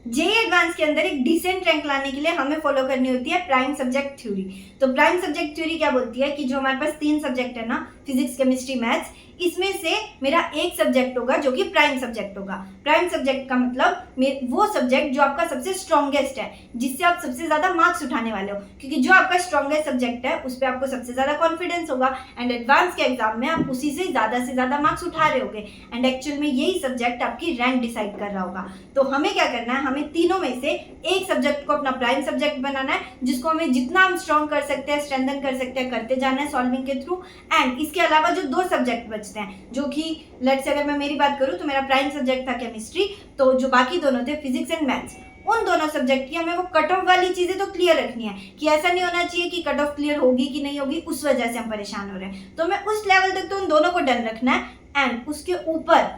JEE advance के अंदर एक डिसेंट रैंक लाने के लिए हमें फॉलो करनी होती है प्राइम सब्जेक्ट थ्योरी। तो प्राइम सब्जेक्ट थ्योरी क्या बोलती है कि जो हमारे पास 3 सब्जेक्ट है ना, फिजिक्स, केमिस्ट्री, मैथ्स, इसमें से मेरा एक सब्जेक्ट होगा जो कि प्राइम सब्जेक्ट होगा। प्राइम सब्जेक्ट का मतलब वो सब्जेक्ट जो आपका सबसे स्ट्रॉन्गेस्ट है, जिससे आप सबसे ज्यादा मार्क्स उठाने वाले हो, क्योंकि जो आपका स्ट्रॉन्गेस्ट सब्जेक्ट है उस पर आपको सबसे ज्यादा कॉन्फिडेंस होगा एंड एडवांस के एग्जाम में आप उसी से ज्यादा मार्क्स उठा रहे होगे एंड एक्चुअल में यही सब्जेक्ट आपकी रैंक डिसाइड कर रहा होगा। तो हमें क्या करना है, हमें तीनों में से एक सब्जेक्ट को अपना प्राइम सब्जेक्ट बनाना है, जिसको हमें जितना हम स्ट्रॉन्ग कर सकते हैं, स्ट्रेंथन कर सकते हैं, करते जाना है सॉल्विंग के थ्रू। एंड इसके अलावा जो 2 सब्जेक्ट बचते हैं, जो कि लेट्स से अगर मैं मेरी बात करूं तो मेरा प्राइम सब्जेक्ट था केमिस्ट्री, तो जो बाकी दोनों थे फिजिक्स एंड मैथ्स, उन दोनों सब्जेक्ट की हमें वो कट ऑफ वाली चीजें तो क्लियर रखनी है कि ऐसा नहीं होना चाहिए कि कट ऑफ क्लियर होगी कि नहीं होगी, उस वजह से हम परेशान हो रहे हैं। तो हमें उस लेवल तक तो उन दोनों को डन रखना है एंड उसके ऊपर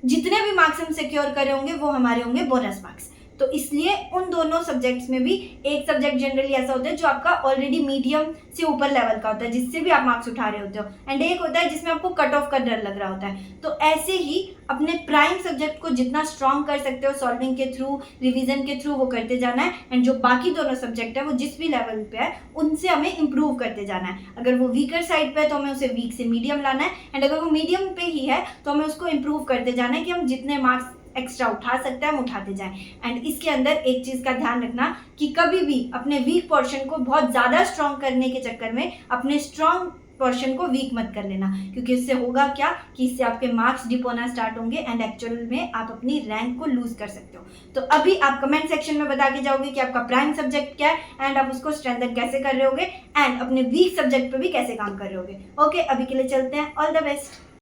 जितने भी मार्क्स हम सिक्योर करे होंगे वो हमारे होंगे बोनस मार्क्स। तो इसलिए उन दोनों सब्जेक्ट्स में भी एक सब्जेक्ट जनरली ऐसा होता है जो आपका ऑलरेडी मीडियम से ऊपर लेवल का होता है, जिससे भी आप मार्क्स उठा रहे होते हो, एंड एक होता है जिसमें आपको कट ऑफ का डर लग रहा होता है। तो ऐसे ही अपने प्राइम सब्जेक्ट को जितना स्ट्रॉन्ग कर सकते हो सॉल्विंग के थ्रू, रिवीजन के थ्रू, वो करते जाना है एंड जो बाकी दोनों सब्जेक्ट है वो जिस भी लेवल पे है उनसे हमें इंप्रूव करते जाना है। अगर वो वीकर साइड पे है तो हमें उसे वीक से मीडियम लाना है एंड अगर वो मीडियम पे ही है तो हमें उसको इंप्रूव करते जाना है कि हम जितने मार्क्स एक्स्ट्रा उठा सकते हैं हम उठाते जाएं। एंड इसके अंदर एक चीज का ध्यान रखना कि कभी भी अपने वीक पोर्शन को बहुत ज्यादा स्ट्रॉन्ग करने के चक्कर में अपने स्ट्रॉन्ग पोर्शन को वीक मत कर लेना, क्योंकि इससे होगा क्या कि इससे आपके मार्क्स डिप होना स्टार्ट होंगे एंड एक्चुअल में आप अपनी रैंक को लूज कर सकते हो। तो अभी आप कमेंट सेक्शन में बता के जाओगे कि आपका प्राइम सब्जेक्ट क्या है एंड आप उसको स्ट्रेंथन कैसे कर रहे होगे एंड अपने वीक सब्जेक्ट पे भी कैसे काम कर रहे होगे। ओके, अभी के लिए चलते हैं। All the best.